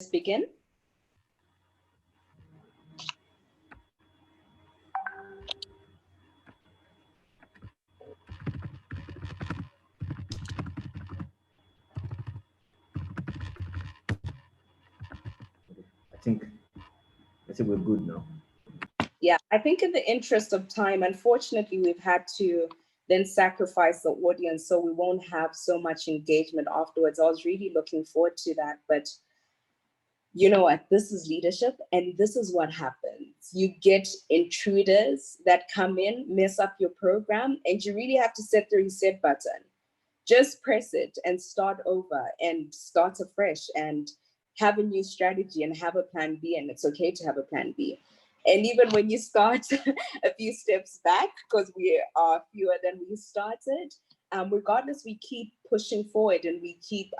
just begin? I think we're good now. Yeah, I think in the interest of time, unfortunately, we've had to then sacrifice the audience so we won't have so much engagement afterwards. I was really looking forward to that, but you know what? This is leadership, and this is what happens. You get intruders that come in, mess up your program, and you really have to set the reset button. Just press it and start over and start afresh and have a new strategy and have a plan B. And it's okay to have a plan B. And even when you start a few steps back, because we are fewer than we started, regardless, we keep pushing forward and we keep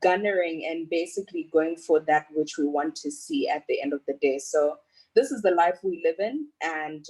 gunnering and basically going for that which we want to see at the end of the day. So this is the life we live in. And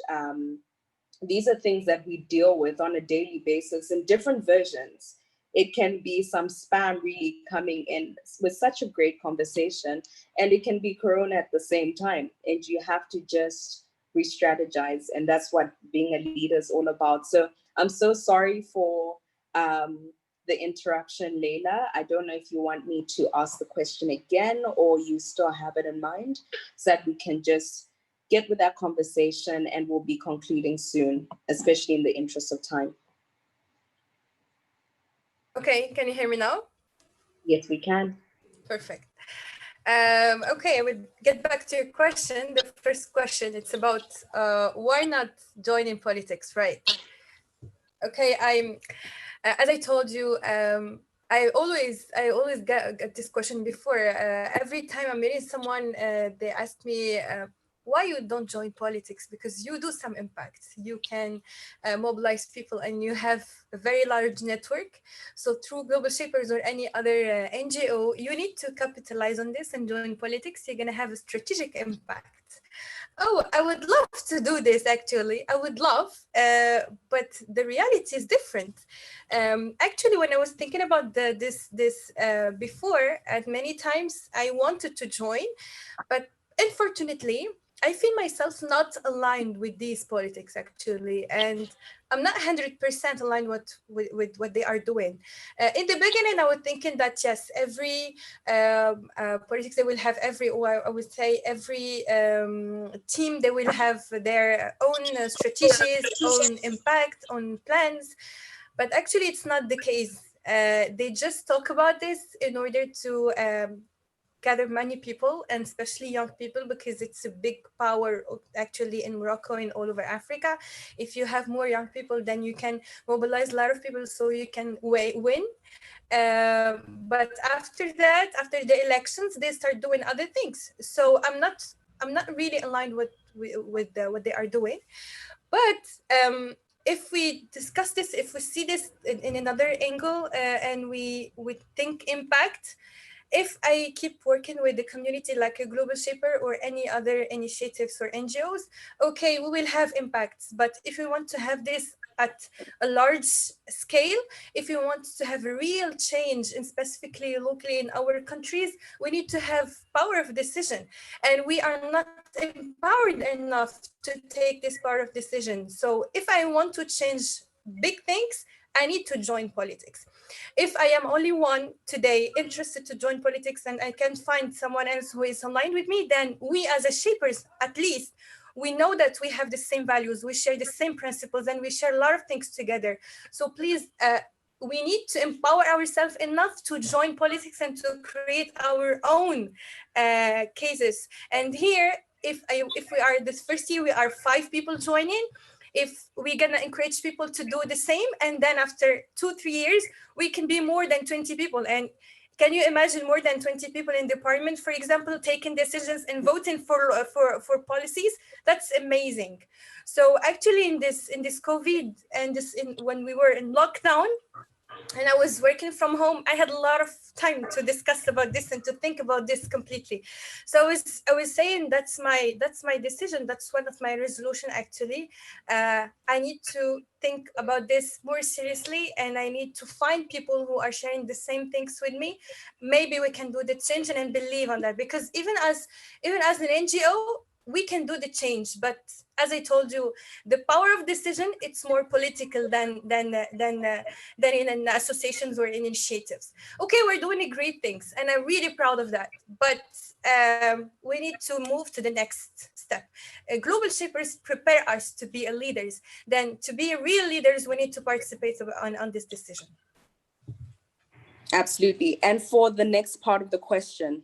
these are things that we deal with on a daily basis in different versions. It can be some spam really coming in with such a great conversation, and it can be Corona at the same time. And you have to just re-strategize. And that's what being a leader is all about. So I'm so sorry for the interruption, Leila. I don't know if you want me to ask the question again or you still have it in mind so that we can just get with that conversation and we'll be concluding soon, especially in the interest of time. Okay, can you hear me now? Yes, we can. Perfect. Okay, I would get back to your question. The first question, it's about why not join in politics, right? Okay, as I told you, I always get this question before. Every time I'm meeting someone, they ask me why you don't join politics, because you do some impact. You can mobilize people and you have a very large network. So through Global Shapers or any other NGO, you need to capitalize on this and join politics. You're going to have a strategic impact. Oh, I would love to do this, actually. I would love, but the reality is different. Actually, when I was thinking about this before, at many times I wanted to join, but unfortunately, I feel myself not aligned with these politics, actually, and I'm not 100% aligned with what they are doing. In the beginning, I was thinking that yes, every politics they will have I would say every team they will have their own strategies, own impact, own plans, but actually it's not the case. They just talk about this in order to gather many people, and especially young people, because it's a big power actually in Morocco and all over Africa. If you have more young people, then you can mobilize a lot of people so you can win. But after that, after the elections, they start doing other things. So I'm not really aligned with what they are doing. But if we discuss this, if we see this in another angle, and we think impact, if I keep working with the community like a Global Shaper or any other initiatives or NGOs, okay, we will have impacts. But if we want to have this at a large scale, if we want to have a real change, and specifically locally in our countries, we need to have power of decision. And we are not empowered enough to take this power of decision. So if I want to change big things, I need to join politics. If I am only one today interested to join politics and I can't find someone else who is aligned with me, then we as a shapers, at least, we know that we have the same values, we share the same principles, and we share a lot of things together. So please, we need to empower ourselves enough to join politics and to create our own cases. And here, if we are this first year, we are 5 people joining. If we're gonna encourage people to do the same, and then after 2-3 years, we can be more than 20 people. And can you imagine more than 20 people in the parliament, for example, taking decisions and voting for policies? That's amazing. So actually, in this COVID and when we were in lockdown, and I was working from home, I had a lot of time to discuss about this and to think about this completely. So I was saying that's my decision. That's one of my resolution actually. I need to think about this more seriously, and I need to find people who are sharing the same things with me. Maybe we can do the change, and believe on that, because even as an NGO, we can do the change. But as I told you, the power of decision, it's more political than in associations or in initiatives. Okay, we're doing great things, and I'm really proud of that. But we need to move to the next step. Global shapers prepare us to be leaders. Then, to be real leaders, we need to participate on this decision. Absolutely. And for the next part of the question,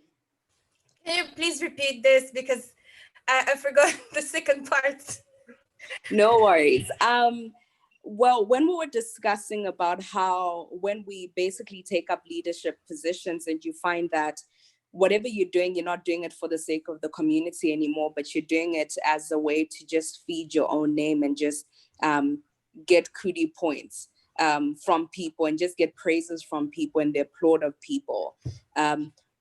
can you please repeat this, because I forgot the second part. No worries. Well, when we were discussing about how when we basically take up leadership positions and you find that whatever you're doing, you're not doing it for the sake of the community anymore, but you're doing it as a way to just feed your own name and just get cootie points from people and just get praises from people and the applaud of people.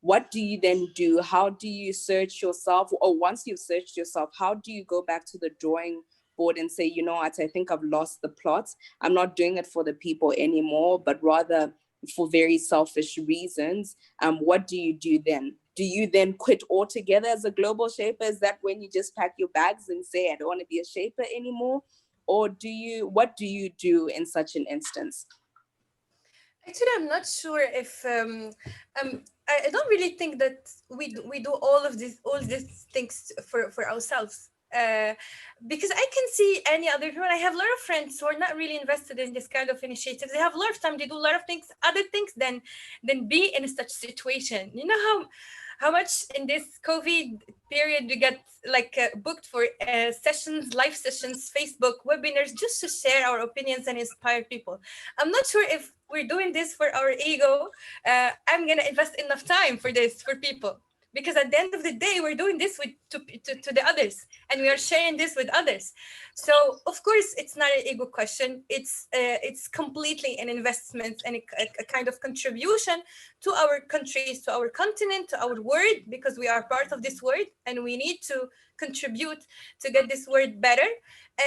What do you then do? How do you search yourself? Or once you've searched yourself, how do you go back to the drawing board and say, you know what, I think I've lost the plot. I'm not doing it for the people anymore, but rather for very selfish reasons. What do you do then? Do you then quit altogether as a global shaper? Is that when you just pack your bags and say, I don't want to be a shaper anymore? Or what do you do in such an instance? Actually, I'm not sure if I don't really think that we do all these things for ourselves. Because I can see any other people. I have a lot of friends who are not really invested in this kind of initiatives. They have a lot of time. They do a lot of things, other things than be in such situation. You know how much in this COVID period we get like booked for sessions, live sessions, Facebook webinars, just to share our opinions and inspire people. I'm not sure if we're doing this for our ego. I'm gonna invest enough time for this for people, because at the end of the day, we're doing this to the others, and we are sharing this with others. So of course, it's not an ego question. It's completely an investment and a kind of contribution to our countries, to our continent, to our world, because we are part of this world, and we need to contribute to get this world better.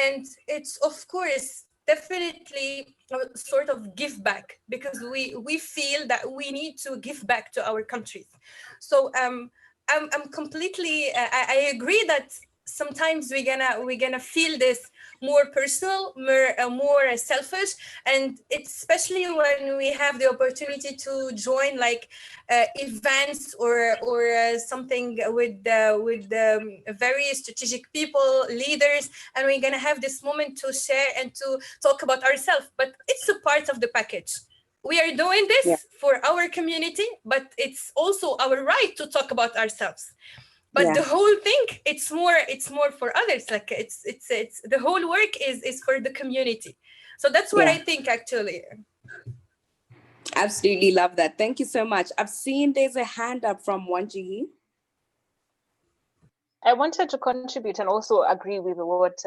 And it's of course definitely a sort of give back, because we feel that we need to give back to our countries. So I'm completely I agree that sometimes we're gonna feel this more personal, more selfish, and it's especially when we have the opportunity to join like events or something with very strategic people, leaders, and we're gonna have this moment to share and to talk about ourselves. But it's a part of the package. We are doing this for our community, but it's also our right to talk about ourselves. But the whole thing, it's more for others. Like it's the whole work is for the community. So that's what I think actually. Absolutely love that. Thank you so much. I've seen there's a hand up from Wanji. I wanted to contribute and also agree with what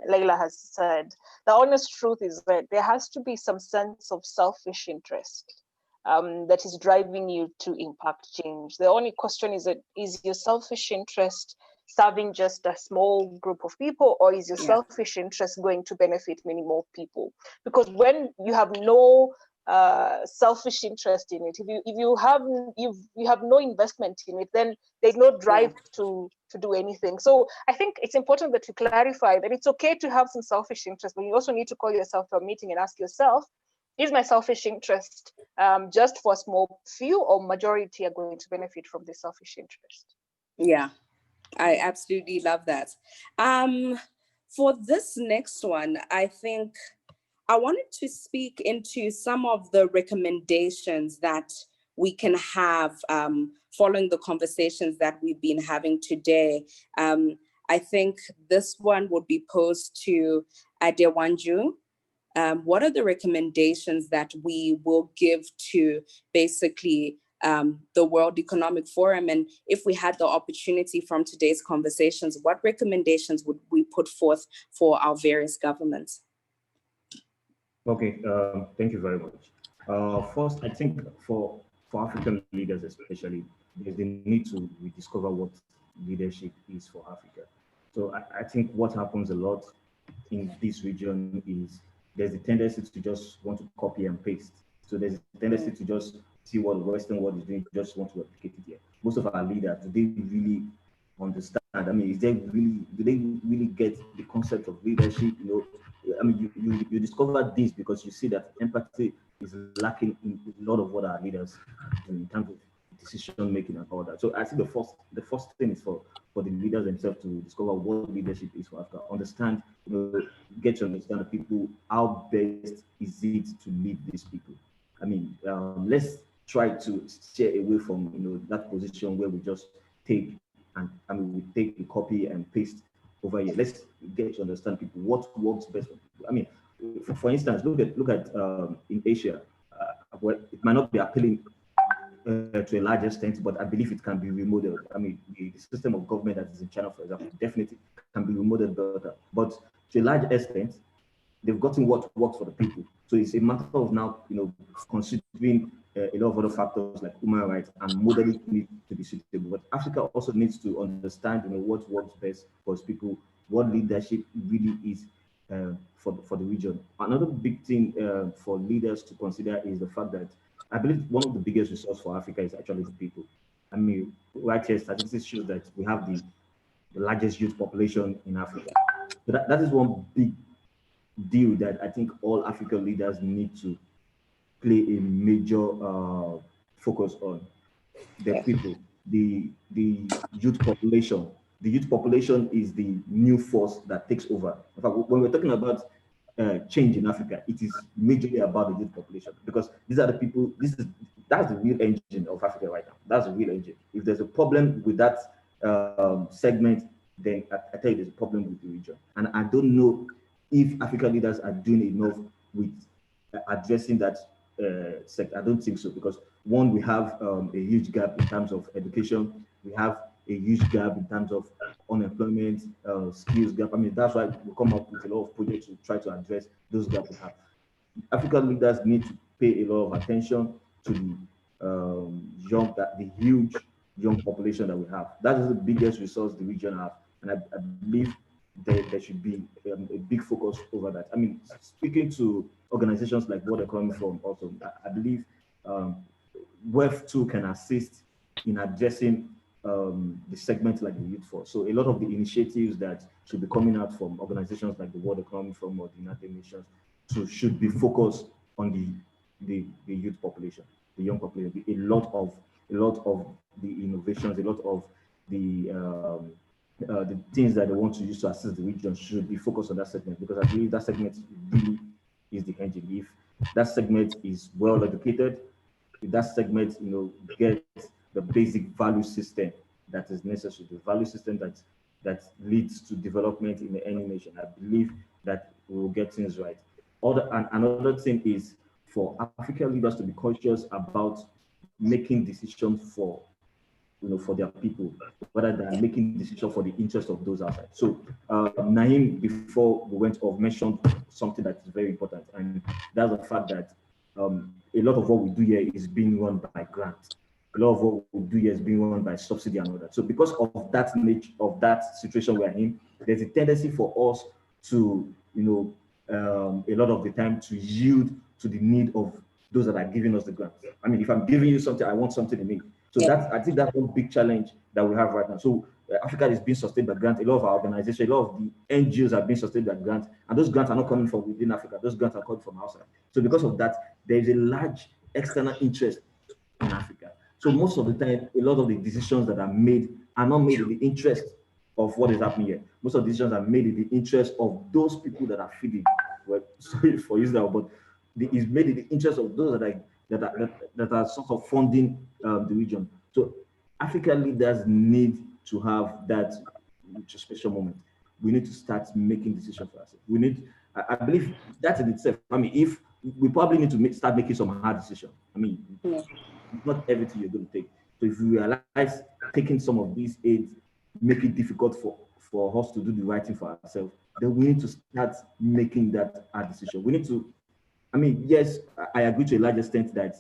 Leila has said. The honest truth is that there has to be some sense of selfish interest that is driving you to impact change. The only question is your selfish interest serving just a small group of people, or is your selfish interest going to benefit many more people? Because when you have no selfish interest in it, if you have no investment in it, then there's no drive to do anything. So I think it's important that you clarify that it's okay to have some selfish interest, but you also need to call yourself to a meeting and ask yourself, is my selfish interest just for a small few, or majority are going to benefit from this selfish interest? Yeah, I absolutely love that. For this next one, I think I wanted to speak into some of the recommendations that we can have following the conversations that we've been having today. I think this one would be posed to Adewanju. What are the recommendations that we will give to basically the World Economic Forum? And if we had the opportunity from today's conversations, what recommendations would we put forth for our various governments? Okay, thank you very much. First, I think for African leaders especially, there's the need to rediscover what leadership is for Africa. So I think what happens a lot in this region is there's a tendency to just want to copy and paste. So there's a tendency to just see what the Western world is doing, just want to replicate it here. Most of our leaders, do they really understand? I mean, do they really get the concept of leadership? I mean, you discover this because you see that empathy is lacking in a lot of what our leaders do in terms of decision making and all that. So I think the first thing is for the leaders themselves to discover what leadership is for Africa, understand, get to understand the people, how best is it to lead these people. I mean, let's try to steer away from that position where we just take we take the copy and paste over here. Let's get to understand people, what works best for people. I mean, for instance, look at in Asia, well, it might not be appealing to a large extent, but I believe it can be remodeled. I mean, the system of government that is in China, for example, definitely can be remodeled better. But to a large extent, they've gotten what works for the people. So it's a matter of now, considering a lot of other factors like human rights and modeling need to be suitable. But Africa also needs to understand, what works best for its people, what leadership really is for the region. Another big thing for leaders to consider is the fact that I believe one of the biggest resource for Africa is actually the people. I mean, right here, statistics show that we have the largest youth population in Africa. So that is one big deal that I think all African leaders need to play a major focus on. The people, the youth population. The youth population is the new force that takes over. In fact, when we're talking about change in Africa, it is majorly about the youth population because these are the people. That's the real engine of Africa right now. That's the real engine. If there's a problem with that segment, then I tell you there's a problem with the region. And I don't know if African leaders are doing enough with addressing that sector. I don't think so because one, we have a huge gap in terms of education. We have a huge gap in terms of unemployment, skills gap. I mean, that's why we come up with a lot of projects to try to address those gaps we have. African leaders need to pay a lot of attention to the huge young population that we have. That is the biggest resource the region has, and I believe there should be a big focus over that. I mean, speaking to organizations like World Economic Forum, also, I believe WEF too can assist in addressing the segment like the youth force. So a lot of the initiatives that should be coming out from organizations like the World Economic Forum or the United Nations should be focused on the youth population, the young population. A lot of the innovations, a lot of the things that they want to use to assist the region should be focused on that segment because I believe that segment really is the engine. If that segment is well educated, if that segment, gets the basic value system that is necessary, the value system that leads to development in any nation, I believe that we will get things right. Another thing is for African leaders to be conscious about making decisions for their people, rather than making decisions for the interest of those outside. So Naeem, before we went off, mentioned something that is very important, and that's the fact that a lot of what we do here is being run by grant. A lot of what we do here is being run by subsidy and all that. So because of that nature of that situation we're in, there's a tendency for us to, a lot of the time to yield to the need of those that are giving us the grant. I mean, if I'm giving you something, I want something in me. So I think that's one big challenge that we have right now. So Africa is being sustained by grants. A lot of our organizations, a lot of the NGOs are being sustained by grants, and those grants are not coming from within Africa. Those grants are coming from outside. So because of that, there is a large external interest in Africa. So most of the time, a lot of the decisions that are not made in the interest of what is happening here. Most of the decisions are made in the interest of those people that are feeding. Well, sorry for using that, but it's made in the interest of those that are sort of funding the region. So African leaders need to have that special moment. We need to start making decisions for ourselves. I believe that in itself, I mean, if we probably need to start making some hard decisions. I mean, not everything you're going to take. So if we realize taking some of these aids make it difficult for us to do the right thing for ourselves, then we need to start making that hard decision. We need to I mean, yes, I agree to a large extent that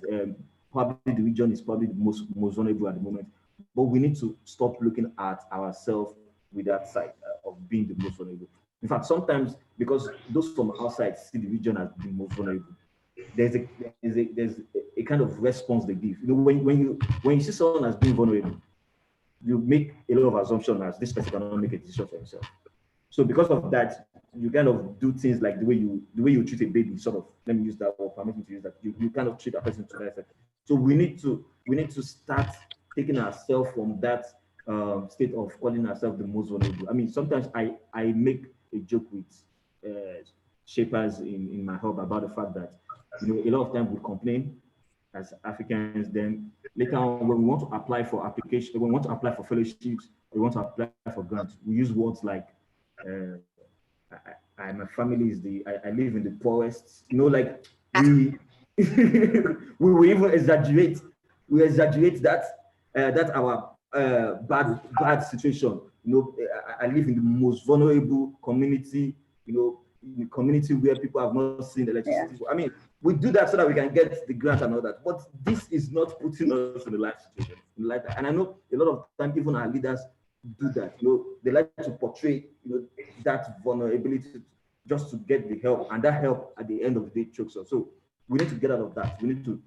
probably the region is probably the most vulnerable at the moment, but we need to stop looking at ourselves with that side of being the most vulnerable. In fact, sometimes because those from outside see the region as the most vulnerable, there's a kind of response they give. You know, when you see someone as being vulnerable, you make a lot of assumptions as this person cannot make a decision for himself. So because of that, you kind of do things like the way you treat a baby, sort of. Let me use that word, permit me to use that. You kind of treat a person to that extent. So we need to start taking ourselves from that state of calling ourselves the most vulnerable. I mean, sometimes I make a joke with shapers in my hub about the fact that a lot of times we complain as Africans. Then later on, when we want to apply for application, when we want to apply for fellowships, we want to apply for grants, we use words like my family is I live in the poorest. Like we we even exaggerate. We exaggerate that our bad situation. I live in the most vulnerable community. In a community where people have not seen electricity. Yeah. I mean, we do that so that we can get the grant and all that. But this is not putting us in the life situation. And I know a lot of time, even our leaders do that. They like to portray, that vulnerability just to get the help, and that help at the end of the day chokes us. So we need to get out of that. We need to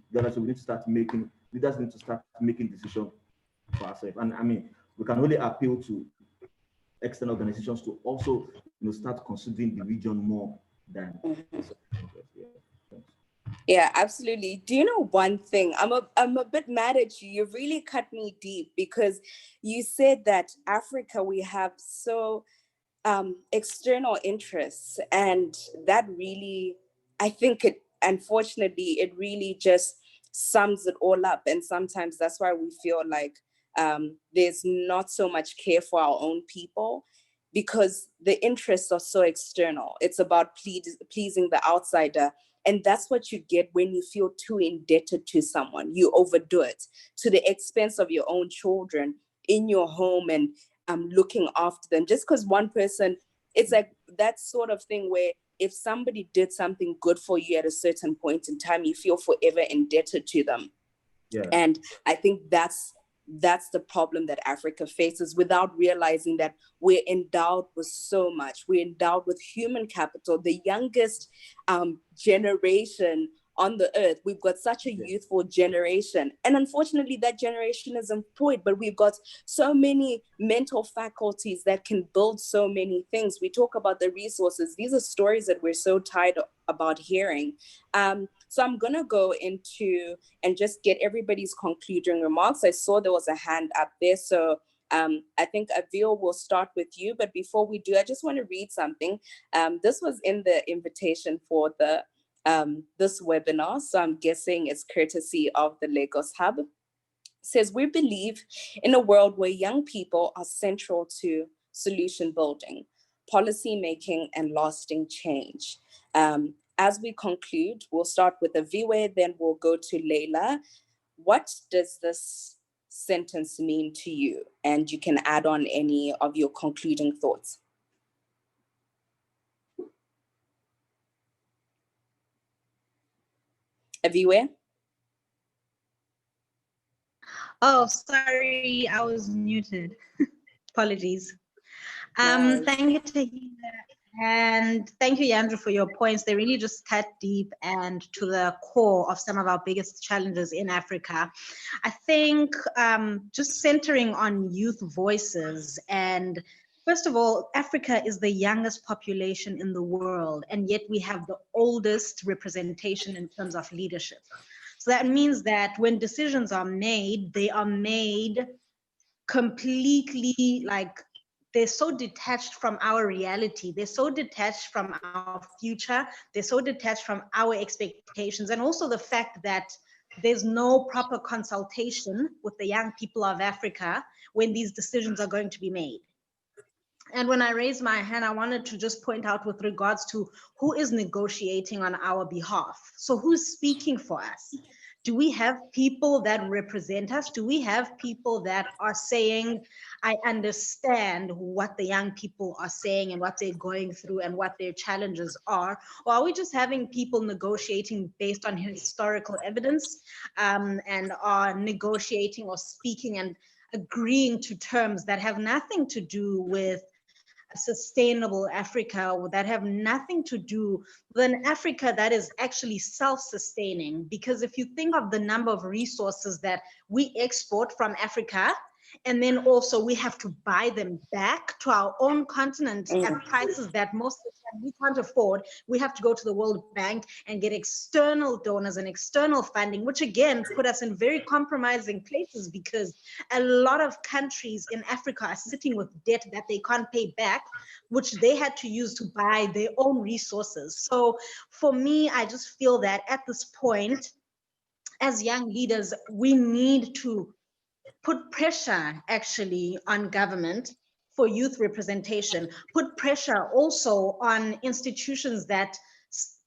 start making leaders need to start making decisions for ourselves. And I mean, we can only appeal to external organizations to also start considering the region more than. Yeah, absolutely. Do you know one thing? I'm a bit mad at you. You really cut me deep because you said that Africa, we have so external interests, and that really, I think unfortunately, it really just sums it all up. And sometimes that's why we feel like there's not so much care for our own people, because the interests are so external. It's about pleasing the outsider. And that's what you get when you feel too indebted to someone. You overdo it to the expense of your own children in your home and looking after them. Just because one person, it's like that sort of thing where if somebody did something good for you at a certain point in time, you feel forever indebted to them. Yeah. And I think that's the problem that Africa faces, without realizing that we're endowed with so much. We're endowed with human capital, the youngest generation on the earth. We've got such a youthful generation. And unfortunately, that generation is employed, but we've got so many mental faculties that can build so many things. We talk about the resources. These are stories that we're so tired about hearing. So I'm going to go into and just get everybody's concluding remarks. I saw there was a hand up there. So I think Avil will start with you. But before we do, I just want to read something. This was in the invitation for this webinar. So I'm guessing it's courtesy of the Lagos Hub. It says, we believe in a world where young people are central to solution building, policy making, and lasting change. As we conclude, we'll start with Aviwe, then we'll go to Leila. What does this sentence mean to you? And you can add on any of your concluding thoughts. Aviwe? Oh, sorry, I was muted. Apologies. Nice. Thank you, Tahina, and thank you, Yandra, for your points. They really just cut deep and to the core of some of our biggest challenges in Africa. I think just centering on youth voices, and first of all, Africa is the youngest population in the world, and yet we have the oldest representation in terms of leadership. So that means that when decisions are made, they are made completely, like, they're so detached from our reality. They're so detached from our future. They're so detached from our expectations. And also the fact that there's no proper consultation with the young people of Africa when these decisions are going to be made. And when I raised my hand, I wanted to just point out with regards to who is negotiating on our behalf. So who's speaking for us? do we have people that represent us? Do we have people that are saying, I understand what the young people are saying and what they're going through and what their challenges are? Or are we just having people negotiating based on historical evidence, and are negotiating or speaking and agreeing to terms that have nothing to do with a sustainable Africa, or that have nothing to do with an Africa that is actually self-sustaining? Because if you think of the number of resources that we export from Africa, and then also we have to buy them back to our own continent at prices that most of the time we can't afford. We have to go to the World Bank and get external donors and external funding, which again put us in very compromising places, because a lot of countries in Africa are sitting with debt that they can't pay back, which they had to use to buy their own resources. So for me, I just feel that at this point, as young leaders, we need to put pressure actually on government for youth representation, put pressure also on institutions that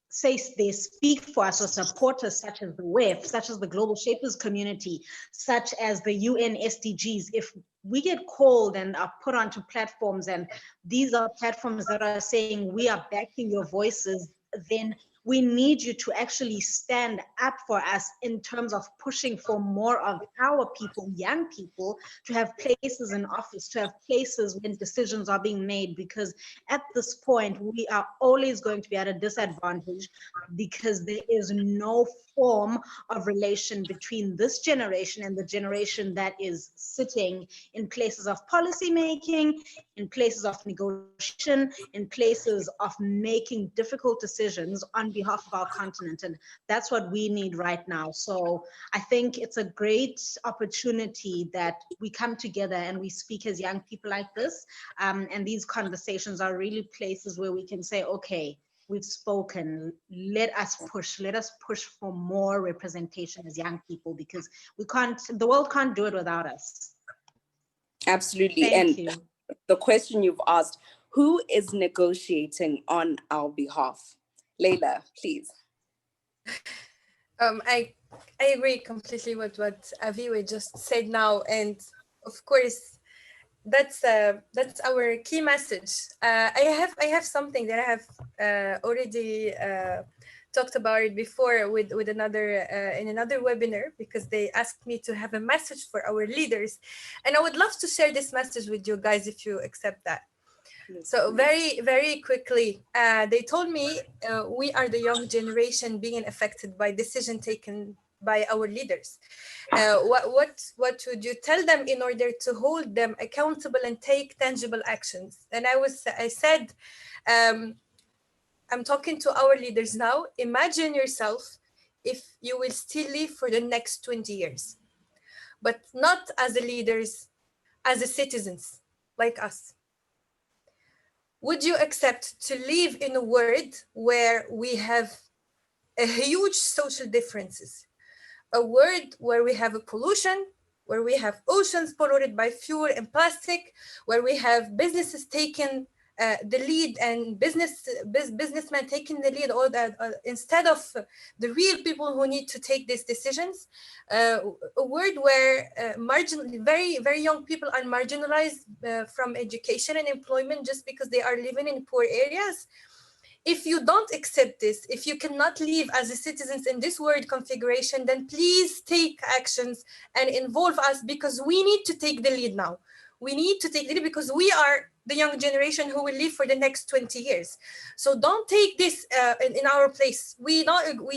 say they speak for us or support us, such as the WEF, such as the Global Shapers community, such as the UN SDGs. If we get called and are put onto platforms, and these are platforms that are saying we are backing your voices, then we need you to actually stand up for us in terms of pushing for more of our people, young people, to have places in office, to have places when decisions are being made. Because at this point, we are always going to be at a disadvantage, because there is no form of relation between this generation and the generation that is sitting in places of policy making, in places of negotiation, in places of making difficult decisions on behalf of our continent. And that's what we need right now. So I think it's a great opportunity that we come together and we speak as young people like this. And these conversations are really places where we can say, okay, we've spoken, let us push for more representation as young people, because the world can't do it without us. Absolutely. Thank and you. The question you've asked, who is negotiating on our behalf? Leila, please. I agree completely with what Aviwe just said now, and of course that's our key message. I have something that I have already talked about it before with another in another webinar, because they asked me to have a message for our leaders, and I would love to share this message with you guys if you accept that. So very, very quickly, they told me we are the young generation being affected by decision taken by our leaders. What would you tell them in order to hold them accountable and take tangible actions? And I said, I'm talking to our leaders now. Imagine yourself if you will still live for the next 20 years, but not as the leaders, as the citizens like us. Would you accept to live in a world where we have a huge social differences, a world where we have a pollution, where we have oceans polluted by fuel and plastic, where we have businesses taking the lead and businessmen taking the lead, all that instead of the real people who need to take these decisions? A world where very, very young people are marginalized from education and employment just because they are living in poor areas. If you don't accept this, if you cannot live as a citizens in this world configuration, then please take actions and involve us, because we need to take the lead now. We need to take the lead because we are the young generation who will live for the next 20 years. So don't take this in our place. We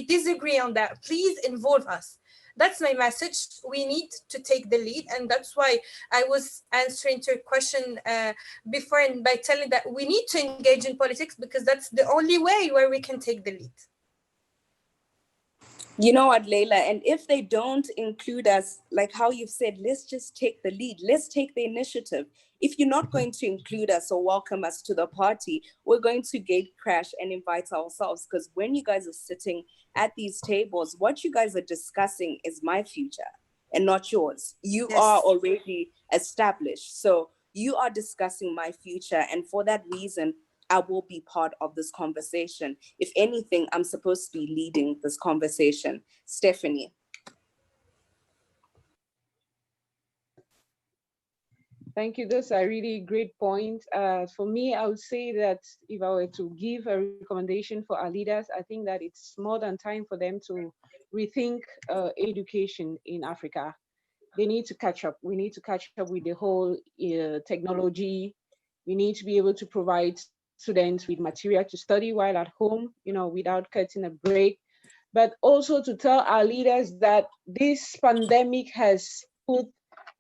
disagree on that. Please involve us. That's my message. We need to take the lead. And that's why I was answering to your question before, and by telling that we need to engage in politics, because that's the only way where we can take the lead. You know what, Leila, and if they don't include us, like how you've said, let's just take the lead. Let's take the initiative. If you're not going to include us or welcome us to the party, we're going to gate crash and invite ourselves, because when you guys are sitting at these tables, what you guys are discussing is my future and not yours. You Yes. are already established. So you are discussing my future. And for that reason, I will be part of this conversation. If anything, I'm supposed to be leading this conversation. Stephanie. Thank you. Those are really great points. For me, I would say that if I were to give a recommendation for our leaders, I think that it's more than time for them to rethink education in Africa. They need to catch up. We need to catch up with the whole technology. We need to be able to provide students with material to study while at home, without cutting a break. But also to tell our leaders that this pandemic has put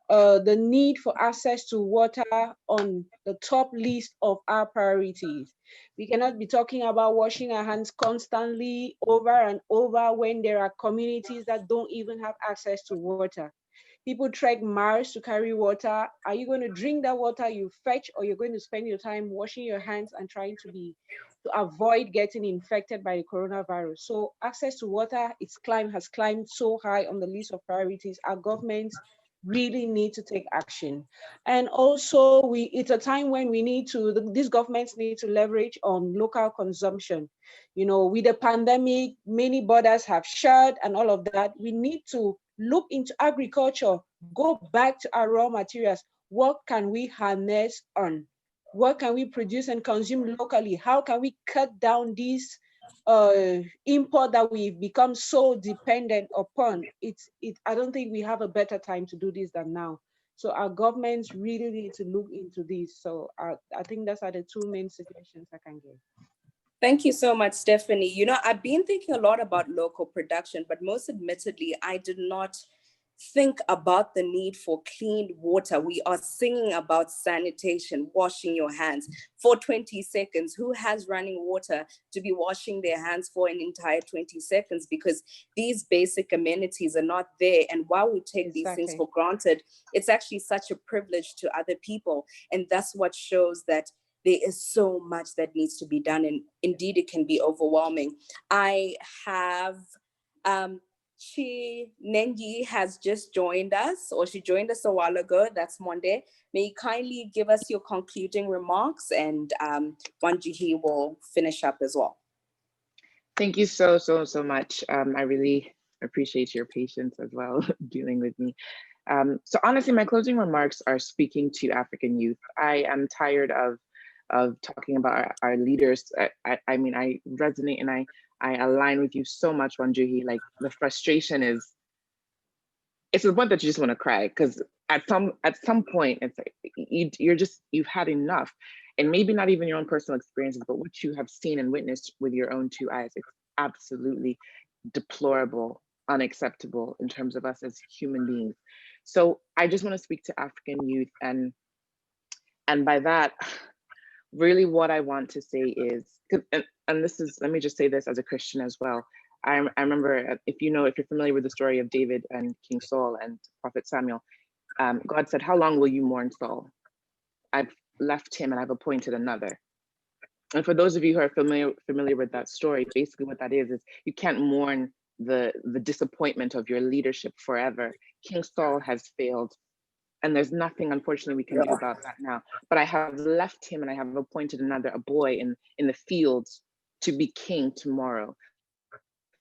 the need for access to water on the top list of our priorities. We cannot be talking about washing our hands constantly over and over when there are communities that don't even have access to water. People trek miles to carry water. Are you going to drink that water you fetch, or you're going to spend your time washing your hands and trying to avoid getting infected by the coronavirus? So access to water has climbed so high on the list of priorities. Our governments really need to take action. And also it's a time when these governments need to leverage on local consumption. With the pandemic, many borders have shut and all of that. We need to look into agriculture, go back to our raw materials. What can we harness on? What can we produce and consume locally? How can we cut down these import that we've become so dependent upon? I don't think we have a better time to do this than now. So our governments really need to look into this. So I think those are the two main suggestions I can give. Thank you so much, Stephanie. I've been thinking a lot about local production, but most admittedly, I did not think about the need for clean water. We are singing about sanitation, washing your hands for 20 seconds. Who has running water to be washing their hands for an entire 20 seconds? Because these basic amenities are not there. And while we take these things for granted, it's actually such a privilege to other people. And that's what shows that there is so much that needs to be done. And indeed, it can be overwhelming. I have Chi Nengi has just joined us, or she joined us a while ago. That's Monday. May you kindly give us your concluding remarks, and Wanjihi will finish up as well. Thank you so much. I really appreciate your patience as well dealing with me. So honestly, my closing remarks are speaking to African youth. I am tired of talking about our leaders. I mean, I resonate and I align with you so much, Wanjuhi. Like, the frustration it's the point that you just want to cry, because at some point it's like you've had enough. And maybe not even your own personal experiences, but what you have seen and witnessed with your own two eyes. It's absolutely deplorable, unacceptable in terms of us as human beings. So I just want to speak to African youth, and by that, really what I want to say is, and this is, let me just say this as a Christian as well. I remember, if you're familiar with the story of David and King Saul and Prophet Samuel, God said, "How long will you mourn Saul? I've left him and I've appointed another." And for those of you who are familiar with that story, basically what that is you can't mourn the disappointment of your leadership forever. King Saul has failed, and there's nothing, unfortunately, we can do about that now. But I have left him and I have appointed another, a boy in the fields, to be king tomorrow.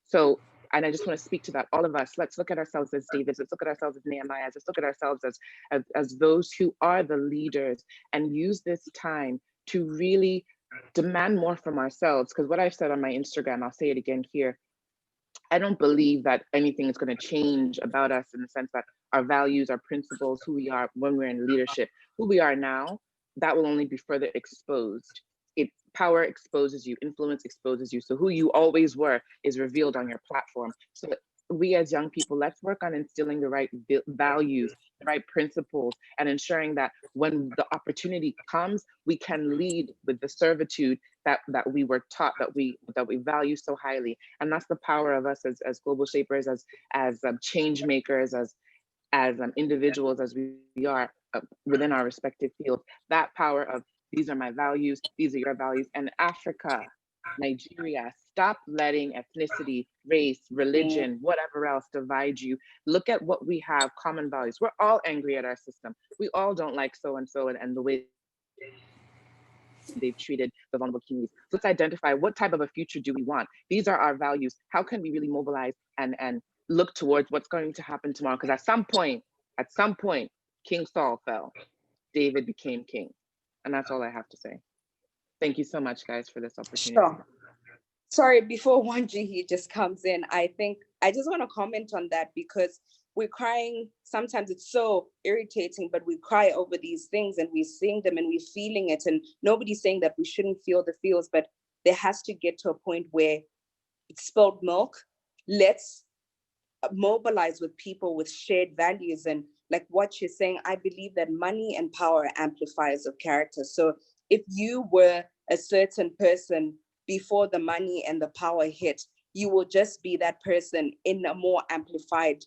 So, and I just want to speak to that, all of us. Let's look at ourselves as Davids. Let's look at ourselves as Nehemiahs. Let's look at ourselves as those who are the leaders, and use this time to really demand more from ourselves. Because what I've said on my Instagram, I'll say it again here, I don't believe that anything is going to change about us in the sense that our values, our principles, who we are when we're in leadership, who we are now, that will only be further exposed. Power exposes you, influence exposes you. So who you always were is revealed on your platform. So we as young people, let's work on instilling the right values, the right principles, and ensuring that when the opportunity comes, we can lead with the servitude that we were taught, that we value so highly. And that's the power of us as global shapers, as change makers, as individuals, as we are within our respective fields. That power of, these are my values, these are your values. And Africa, Nigeria, stop letting ethnicity, race, religion, whatever else divide you. Look at what we have, common values. We're all angry at our system. We all don't like so-and-so and the way they've treated the vulnerable communities. So let's identify, what type of a future do we want? These are our values. How can we really mobilize and look towards what's going to happen tomorrow? Because at some point, King Saul fell. David became king. And that's all I have to say. Thank you so much, guys, for this opportunity. Sure. Sorry, before Wanji just comes in, I think I just want to comment on that, because we're crying. Sometimes it's so irritating, but we cry over these things and we're seeing them and we're feeling it. And nobody's saying that we shouldn't feel the feels, but there has to get to a point where it's spilled milk. Let's mobilize with people with shared values. And like what you're saying, I believe that money and power are amplifiers of character. So if you were a certain person before the money and the power hit, you will just be that person in a more amplified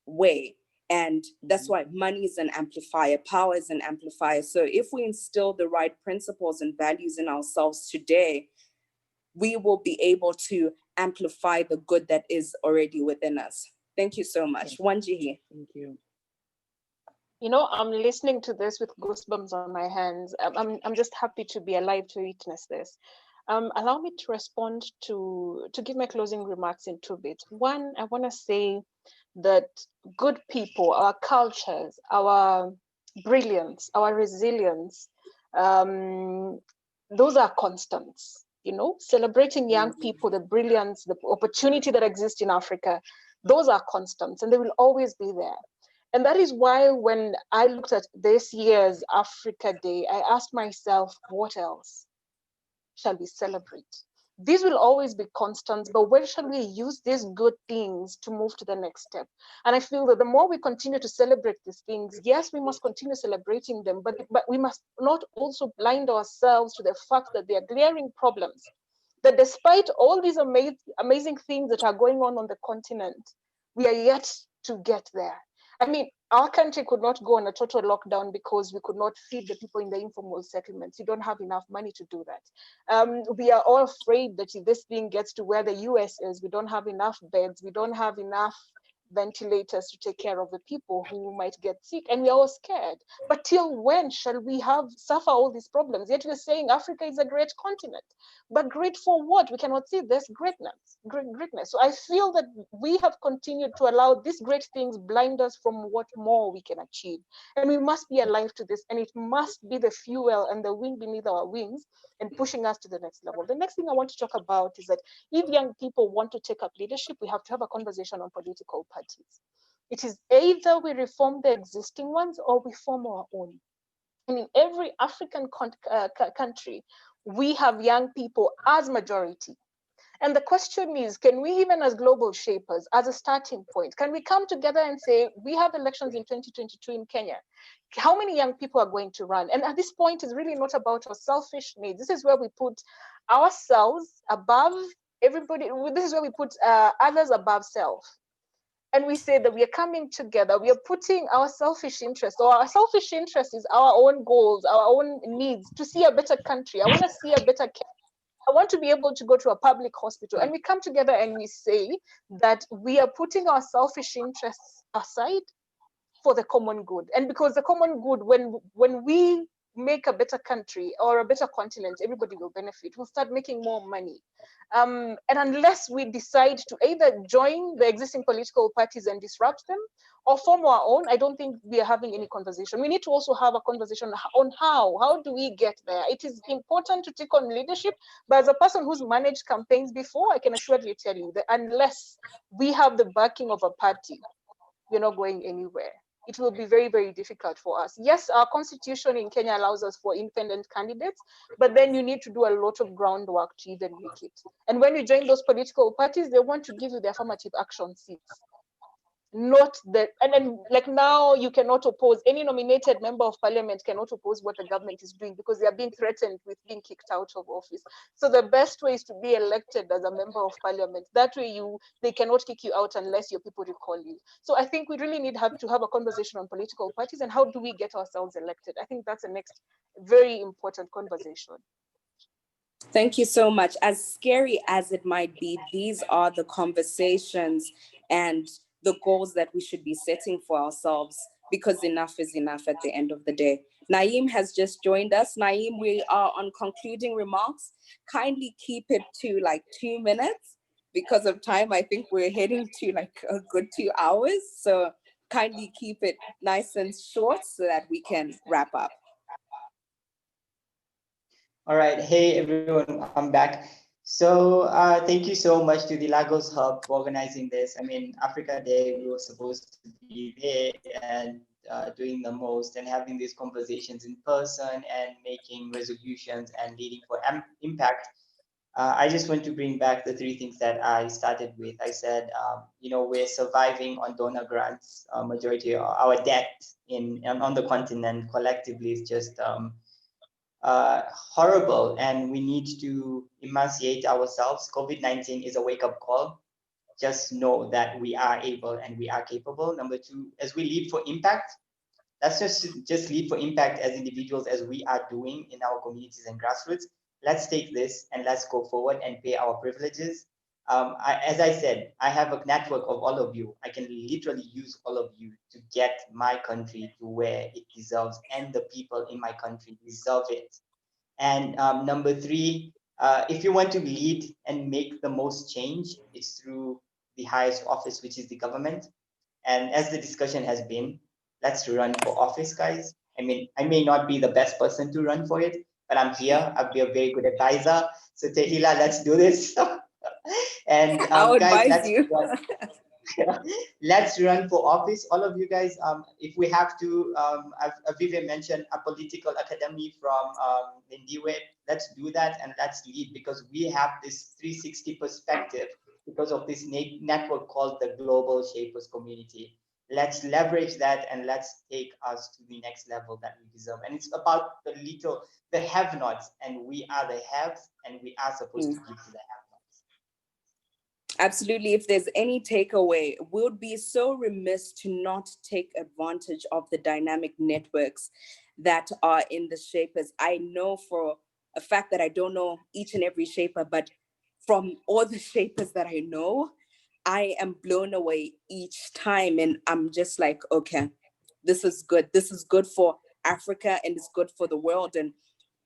way. And that's why money is an amplifier, power is an amplifier. So if we instill the right principles and values in ourselves today, we will be able to amplify the good that is already within us. Thank you so much. Wanji. Thank you. You know, I'm listening to this with goosebumps on my hands. I'm just happy to be alive to witness this. Allow me to respond to give my closing remarks in two bits. One, I want to say that good people, our cultures, our brilliance, our resilience, those are constants. You know, celebrating young people, the brilliance, the opportunity that exists in Africa, those are constants and they will always be there. And that is why when I looked at this year's Africa Day, I asked myself, what else shall we celebrate? These will always be constants, but where shall we use these good things to move to the next step? And I feel that the more we continue to celebrate these things, yes, we must continue celebrating them, but we must not also blind ourselves to the fact that there are glaring problems, that despite all these amazing things that are going on the continent, we are yet to get there. I mean, our country could not go on a total lockdown because we could not feed the people in the informal settlements. You don't have enough money to do that. We are all afraid that if this thing gets to where the US is, we don't have enough beds, we don't have enough ventilators to take care of the people who might get sick, and we're all scared. But till when shall we suffer all these problems? Yet we're saying Africa is a great continent. But great for what? We cannot see this greatness. So I feel that we have continued to allow these great things blind us from what more we can achieve. And we must be alive to this, and it must be the fuel and the wind beneath our wings and pushing us to the next level. The next thing I want to talk about is that if young people want to take up leadership, we have to have a conversation on political parties. It is either we reform the existing ones or we form our own. And in every African country, we have young people as majority. And the question is, can we, even as global shapers, as a starting point, can we come together and say, we have elections in 2022 in Kenya? How many young people are going to run? And at this point, it's really not about our selfish needs. This is where we put ourselves above everybody. This is where we put others above self. And we say that we are coming together, we are putting our selfish interest, or our selfish interest is our own goals, our own needs, to see a better country. I want to see a better Kenya. I want to be able to go to a public hospital, and we come together and we say that we are putting our selfish interests aside for the common good. And because the common good, when we make a better country or a better continent, everybody will benefit. We'll start making more money. And unless we decide to either join the existing political parties and disrupt them or form our own, I don't think we are having any conversation. We need to also have a conversation on how do we get there? It is important to take on leadership, but as a person who's managed campaigns before, I can assuredly tell you that unless we have the backing of a party, we're not going anywhere. It will be very, very difficult for us. Yes, our constitution in Kenya allows us for independent candidates, but then you need to do a lot of groundwork to even make it. And when you join those political parties, they want to give you the affirmative action seats. Not that, and then like now you cannot oppose, any nominated member of parliament cannot oppose what the government is doing because they are being threatened with being kicked out of office. So the best way is to be elected as a member of parliament. That way they cannot kick you out unless your people recall you. So I think we really need to have a conversation on political parties and how do we get ourselves elected. I think that's the next very important conversation. Thank you so much. As scary as it might be, these are the conversations and the goals that we should be setting for ourselves, because enough is enough at the end of the day. Naeem has just joined us. Naeem, we are on concluding remarks. Kindly keep it to like 2 minutes because of time. I think we're heading to like a good 2 hours. So kindly keep it nice and short so that we can wrap up. All right. Hey, everyone. I'm back. So thank you so much to the Lagos Hub for organizing this. I mean, Africa Day, we were supposed to be there and doing the most and having these conversations in person and making resolutions and leading for impact. I just want to bring back the three things that I started with. I said, we're surviving on donor grants. Majority of our debt on the continent collectively is just horrible, and we need to emanciate ourselves. COVID-19 is a wake-up call. Just know that we are able and we are capable. Number two, as we lead for impact, let's just lead for impact as individuals, as we are doing in our communities and grassroots. Let's take this and let's go forward and pay our privileges. As I said, I have a network of all of you. I can literally use all of you to get my country to where it deserves, and the people in my country deserve it. And number three, if you want to lead and make the most change, it's through the highest office, which is the government. And as the discussion has been, let's run for office, guys. I mean, I may not be the best person to run for it, but I'm here. I'll be a very good advisor. So Tehila, let's do this. And I'll guys, advise you. let's run for office, all of you guys. If we have to, Vivian mentioned a political academy from Lindiwe. Let's do that and let's lead, because we have this 360 perspective because of this network called the Global Shapers Community. Let's leverage that and let's take us to the next level that we deserve. And it's about the have-nots, and we are the haves, and we are supposed to give to the have-nots. Absolutely. If there's any takeaway, we would be so remiss to not take advantage of the dynamic networks that are in the Shapers. I know for a fact that I don't know each and every Shaper, but from all the Shapers that I know, I am blown away each time. And I'm just like, okay, this is good. This is good for Africa, and it's good for the world. And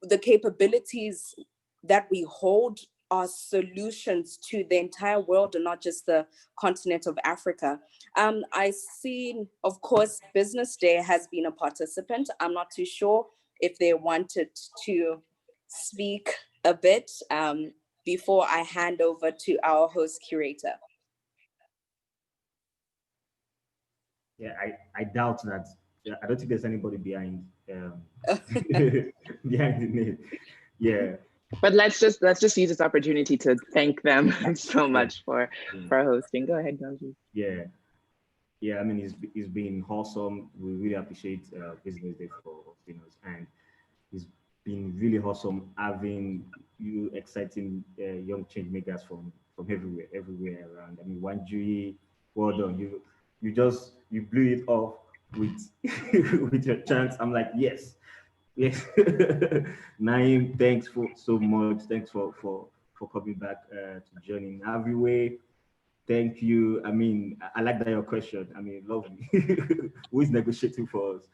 the capabilities that we hold are solutions to the entire world and not just the continent of Africa. I see, of course, Business Day has been a participant. I'm not too sure if they wanted to speak a bit before I hand over to our host curator. Yeah, I doubt that. Yeah, I don't think there's anybody behind behind the name. Yeah. But let's just use this opportunity to thank them so much for hosting. Go ahead, Gonji. Yeah. Yeah, I mean, it's been awesome. We really appreciate Business Day for hosting us, and it's been really awesome having you exciting young change makers from everywhere around. I mean, Wanjui, well done. You blew it off with with your chants. I'm like, yes. Naeem, thanks so much. Thanks for coming back to joining Aviway. Thank you. I mean, I like that your question. I mean, lovely. Who is negotiating for us?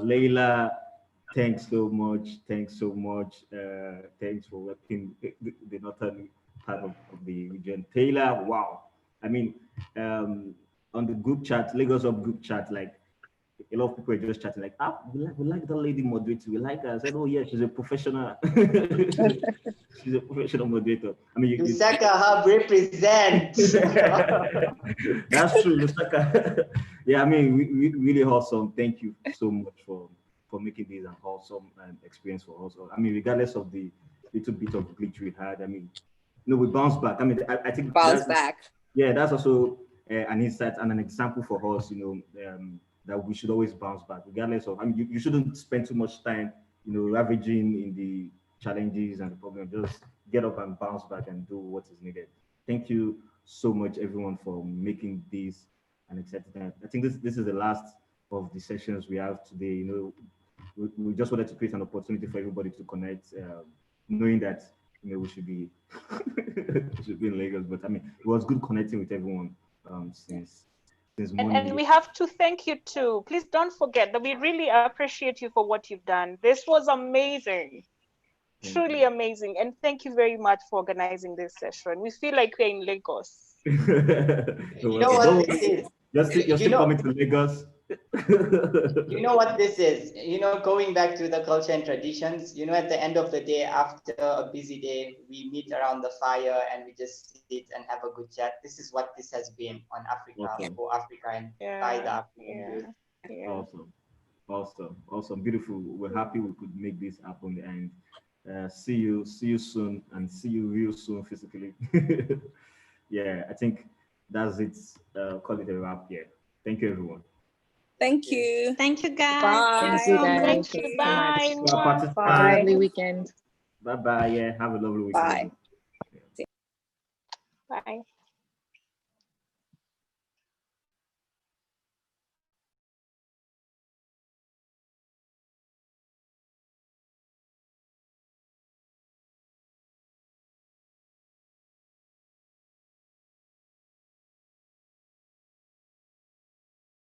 Leila, thanks so much. Thanks so much. Thanks for working the northern part of the region. Taylor, wow. I mean, on the group chat, Lagos Up group chat, like a lot of people are just chatting like, we like the lady moderator. We like her. I said, oh yeah, she's a professional. She's a professional moderator. I mean, Lusaka Hub represent. That's true, Lusaka. Yeah, I mean, we really awesome. Thank you so much for making this an awesome experience for us. I mean, regardless of the little bit of glitch we had, I mean, we bounced back. I mean, I think bounce back. Yeah, that's also an insight and an example for us, that we should always bounce back, regardless of, I mean, you shouldn't spend too much time, ravaging in the challenges and the problem. Just get up and bounce back and do what is needed. Thank you so much, everyone, for making this an exciting time. I think this is the last of the sessions we have today. We just wanted to create an opportunity for everybody to connect, knowing that, we should be in Lagos. But I mean, it was good connecting with everyone since morning. And we have to thank you too. Please don't forget that we really appreciate you for what you've done. This was amazing, truly amazing. And thank you very much for organizing this session. We feel like we're in Lagos. Just keep coming to Lagos. You know what this is? You know, going back to the culture and traditions, you know, at the end of the day, after a busy day, we meet around the fire and we just sit and have a good chat. This is what this has been on Africa, Awesome. for Africa and by the African youth. Awesome. Awesome. Awesome. Beautiful. We're happy we could make this happen, and see you soon, and see you real soon physically. Yeah, I think that's it. Call it a wrap here. Thank you, everyone. Thank you. Thank you, guys. Bye. Thank you guys. Thank Thank you. you so Bye. much. For our participants, Have a Bye. lovely weekend. bye bye. Yeah, have a lovely weekend. Bye. Bye.